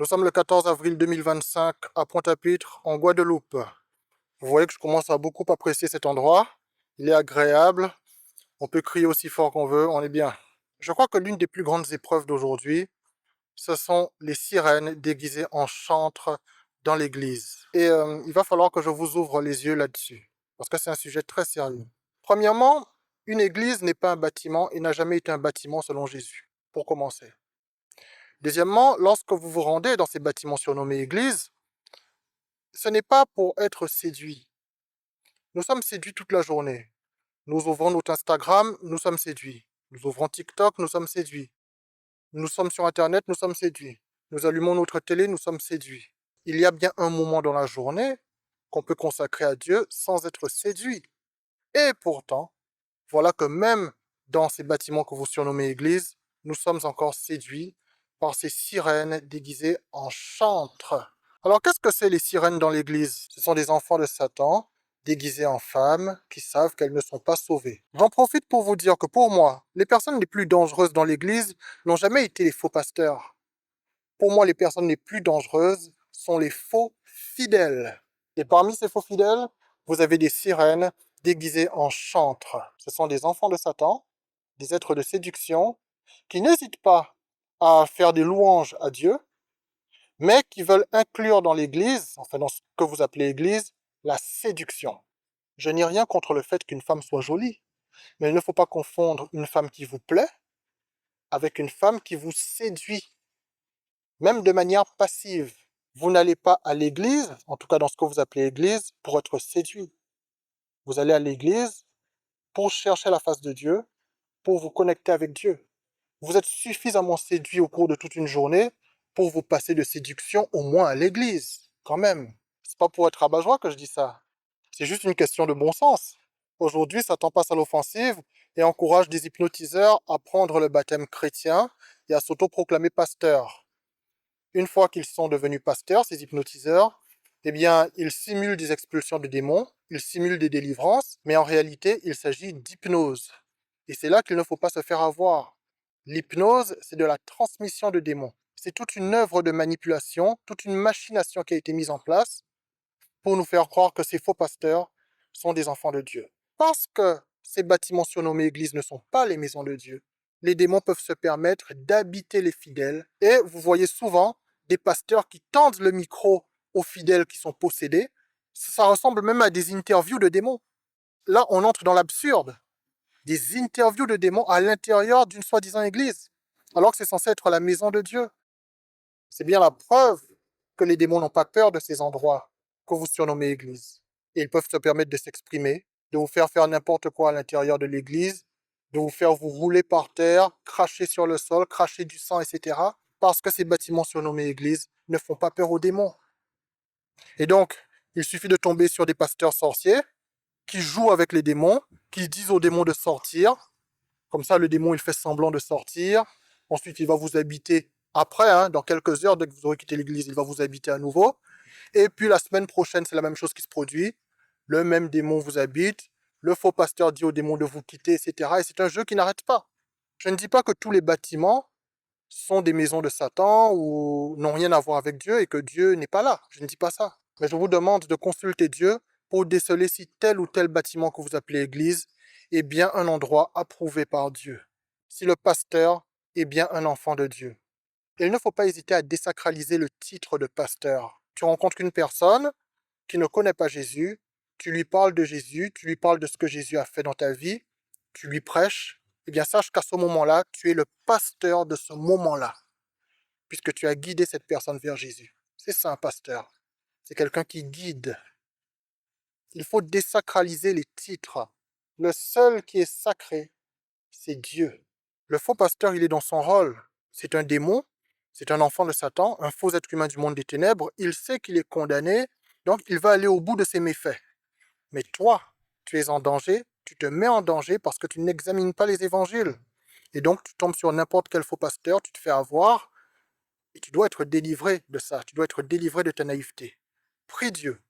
Nous sommes le 14 avril 2025 à Pointe-à-Pitre, en Guadeloupe. Vous voyez que je commence à beaucoup apprécier cet endroit. Il est agréable. On peut crier aussi fort qu'on veut, on est bien. Je crois que l'une des plus grandes épreuves d'aujourd'hui, ce sont les sirènes déguisées en chantres dans l'église. Et il va falloir que je vous ouvre les yeux là-dessus, parce que c'est un sujet très sérieux. Premièrement, une église n'est pas un bâtiment et n'a jamais été un bâtiment selon Jésus, pour commencer. Deuxièmement, lorsque vous vous rendez dans ces bâtiments surnommés églises, ce n'est pas pour être séduit. Nous sommes séduits toute la journée. Nous ouvrons notre Instagram, nous sommes séduits. Nous ouvrons TikTok, nous sommes séduits. Nous sommes sur Internet, nous sommes séduits. Nous allumons notre télé, nous sommes séduits. Il y a bien un moment dans la journée qu'on peut consacrer à Dieu sans être séduit. Et pourtant, voilà que même dans ces bâtiments que vous surnommez églises, nous sommes encore séduits par ces sirènes déguisées en chantres. Alors qu'est-ce que c'est les sirènes dans l'église? Ce sont des enfants de Satan, déguisés en femmes, qui savent qu'elles ne sont pas sauvées. J'en profite pour vous dire que pour moi, les personnes les plus dangereuses dans l'église n'ont jamais été les faux pasteurs. Pour moi, les personnes les plus dangereuses sont les faux fidèles. Et parmi ces faux fidèles, vous avez des sirènes déguisées en chantres. Ce sont des enfants de Satan, des êtres de séduction, qui n'hésitent pas à faire des louanges à Dieu, mais qui veulent inclure dans l'église, enfin dans ce que vous appelez église, la séduction. Je n'ai rien contre le fait qu'une femme soit jolie, mais il ne faut pas confondre une femme qui vous plaît avec une femme qui vous séduit, même de manière passive. Vous n'allez pas à l'église, en tout cas dans ce que vous appelez église, pour être séduit. Vous allez à l'église pour chercher la face de Dieu, pour vous connecter avec Dieu. Vous êtes suffisamment séduit au cours de toute une journée pour vous passer de séduction au moins à l'église, quand même. C'est pas pour être rabat-joie que je dis ça. C'est juste une question de bon sens. Aujourd'hui, Satan passe à l'offensive et encourage des hypnotiseurs à prendre le baptême chrétien et à s'autoproclamer pasteur. Une fois qu'ils sont devenus pasteurs, ces hypnotiseurs, eh bien, ils simulent des expulsions de démons, ils simulent des délivrances, mais en réalité, il s'agit d'hypnose. Et c'est là qu'il ne faut pas se faire avoir. L'hypnose, c'est de la transmission de démons. C'est toute une œuvre de manipulation, toute une machination qui a été mise en place pour nous faire croire que ces faux pasteurs sont des enfants de Dieu. Parce que ces bâtiments surnommés églises ne sont pas les maisons de Dieu, les démons peuvent se permettre d'habiter les fidèles. Et vous voyez souvent des pasteurs qui tendent le micro aux fidèles qui sont possédés. Ça ressemble même à des interviews de démons. Là, on entre dans l'absurde. Des interviews de démons à l'intérieur d'une soi-disant église, alors que c'est censé être la maison de Dieu. C'est bien la preuve que les démons n'ont pas peur de ces endroits que vous surnommez église. Et ils peuvent se permettre de s'exprimer, de vous faire n'importe quoi à l'intérieur de l'église, de vous faire vous rouler par terre, cracher sur le sol, cracher du sang, etc. Parce que ces bâtiments surnommés églises ne font pas peur aux démons. Et donc, il suffit de tomber sur des pasteurs sorciers qui jouent avec les démons, qui disent aux démons de sortir. Comme ça, le démon, il fait semblant de sortir. Ensuite, il va vous habiter après, dans quelques heures, dès que vous aurez quitté l'église, il va vous habiter à nouveau. Et puis la semaine prochaine, c'est la même chose qui se produit. Le même démon vous habite. Le faux pasteur dit au démon de vous quitter, etc. Et c'est un jeu qui n'arrête pas. Je ne dis pas que tous les bâtiments sont des maisons de Satan ou n'ont rien à voir avec Dieu et que Dieu n'est pas là. Je ne dis pas ça. Mais je vous demande de consulter Dieu pour déceler si tel ou tel bâtiment que vous appelez église est bien un endroit approuvé par Dieu. Si le pasteur est bien un enfant de Dieu. Et il ne faut pas hésiter à désacraliser le titre de pasteur. Tu rencontres une personne qui ne connaît pas Jésus, tu lui parles de Jésus, tu lui parles de ce que Jésus a fait dans ta vie, tu lui prêches, eh bien sache qu'à ce moment-là, tu es le pasteur de ce moment-là, puisque tu as guidé cette personne vers Jésus. C'est ça un pasteur. C'est quelqu'un qui guide. Il faut désacraliser les titres. Le seul qui est sacré, c'est Dieu. Le faux pasteur, il est dans son rôle. C'est un démon, c'est un enfant de Satan, un faux être humain du monde des ténèbres. Il sait qu'il est condamné, donc il va aller au bout de ses méfaits. Mais toi, tu es en danger, tu te mets en danger parce que tu n'examines pas les évangiles. Et donc tu tombes sur n'importe quel faux pasteur, tu te fais avoir, et tu dois être délivré de ça, tu dois être délivré de ta naïveté. Prie Dieu.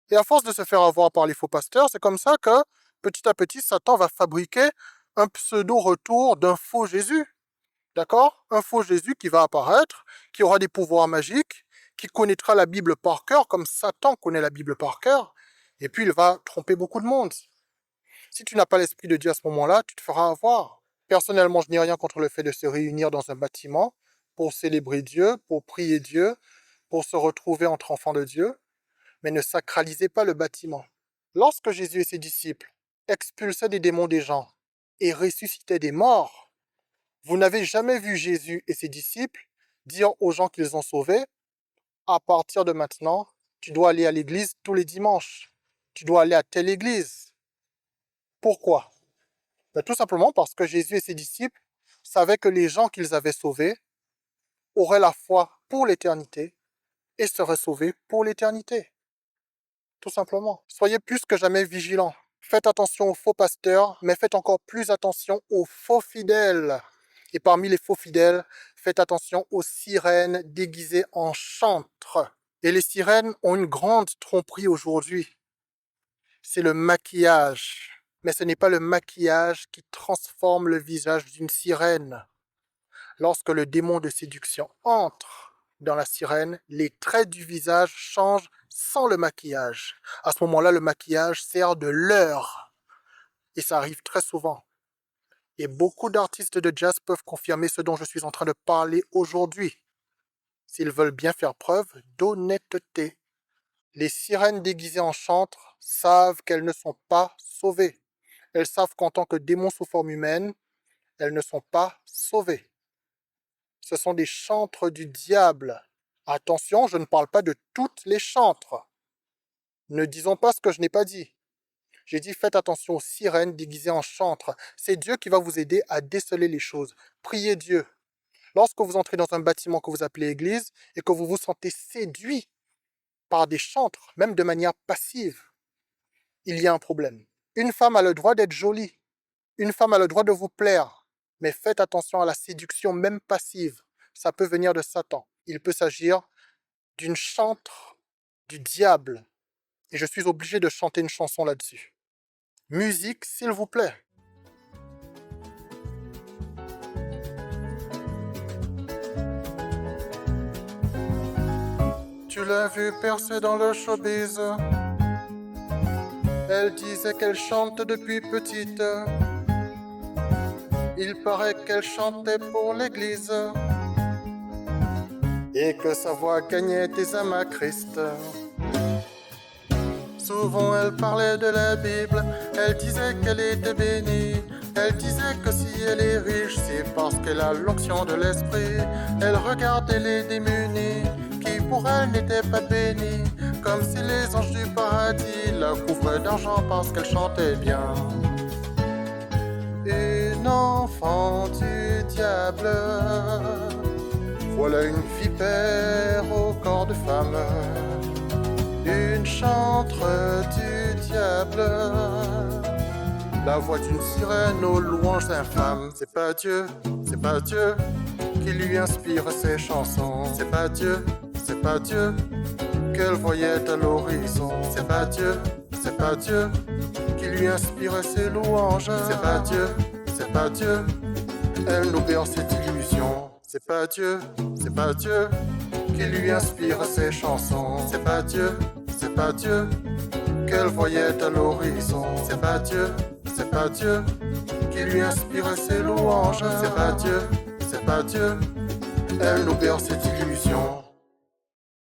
Et à force de se faire avoir par les faux pasteurs, c'est comme ça que, petit à petit, Satan va fabriquer un pseudo-retour d'un faux Jésus. D'accord? Un faux Jésus qui va apparaître, qui aura des pouvoirs magiques, qui connaîtra la Bible par cœur, comme Satan connaît la Bible par cœur, et puis il va tromper beaucoup de monde. Si tu n'as pas l'Esprit de Dieu à ce moment-là, tu te feras avoir. Personnellement, je n'ai rien contre le fait de se réunir dans un bâtiment pour célébrer Dieu, pour prier Dieu, pour se retrouver entre enfants de Dieu, mais ne sacralisez pas le bâtiment. Lorsque Jésus et ses disciples expulsaient des démons des gens et ressuscitaient des morts, vous n'avez jamais vu Jésus et ses disciples dire aux gens qu'ils ont sauvés, à partir de maintenant, tu dois aller à l'église tous les dimanches. Tu dois aller à telle église. Pourquoi? Tout simplement parce que Jésus et ses disciples savaient que les gens qu'ils avaient sauvés auraient la foi pour l'éternité et seraient sauvés pour l'éternité. Tout simplement. Soyez plus que jamais vigilants. Faites attention aux faux pasteurs, mais faites encore plus attention aux faux fidèles. Et parmi les faux fidèles, faites attention aux sirènes déguisées en chantres. Et les sirènes ont une grande tromperie aujourd'hui. C'est le maquillage. Mais ce n'est pas le maquillage qui transforme le visage d'une sirène. Lorsque le démon de séduction entre dans la sirène, les traits du visage changent sans le maquillage. À ce moment-là, le maquillage sert de leurre. Et ça arrive très souvent. Et beaucoup d'artistes de jazz peuvent confirmer ce dont je suis en train de parler aujourd'hui, s'ils veulent bien faire preuve d'honnêteté. Les sirènes déguisées en chantres savent qu'elles ne sont pas sauvées. Elles savent qu'en tant que démons sous forme humaine, elles ne sont pas sauvées. Ce sont des chantres du diable. Attention, je ne parle pas de toutes les chantres. Ne disons pas ce que je n'ai pas dit. J'ai dit faites attention aux sirènes déguisées en chantres. C'est Dieu qui va vous aider à déceler les choses. Priez Dieu. Lorsque vous entrez dans un bâtiment que vous appelez église et que vous vous sentez séduit par des chantres, même de manière passive, il y a un problème. Une femme a le droit d'être jolie. Une femme a le droit de vous plaire. Mais faites attention à la séduction, même passive. Ça peut venir de Satan. Il peut s'agir d'une chantre du diable. Et je suis obligé de chanter une chanson là-dessus. Musique, s'il vous plaît. Tu l'as vue percer dans le showbiz. Elle disait qu'elle chante depuis petite. Il paraît qu'elle chantait pour l'église. Et que sa voix gagnait des âmes à Christ. Souvent elle parlait de la Bible, elle disait qu'elle était bénie. Elle disait que si elle est riche, c'est parce qu'elle a l'onction de l'esprit. Elle regardait les démunis, qui pour elle n'étaient pas bénis. Comme si les anges du paradis la couvraient d'argent parce qu'elle chantait bien. Une enfant du diable, voilà une vipère au corps de femme. Une chantre du diable, la voix d'une sirène aux louanges infâmes. C'est pas Dieu qui lui inspire ses chansons. C'est pas Dieu qu'elle voyait à l'horizon. C'est pas Dieu qui lui inspire ses louanges. C'est pas Dieu, elle nous berce cette illusion. C'est pas Dieu qui lui inspire ses chansons. C'est pas Dieu qu'elle voyait à l'horizon. C'est pas Dieu qui lui inspire ses louanges. C'est pas Dieu, elle nous berce cette illusion.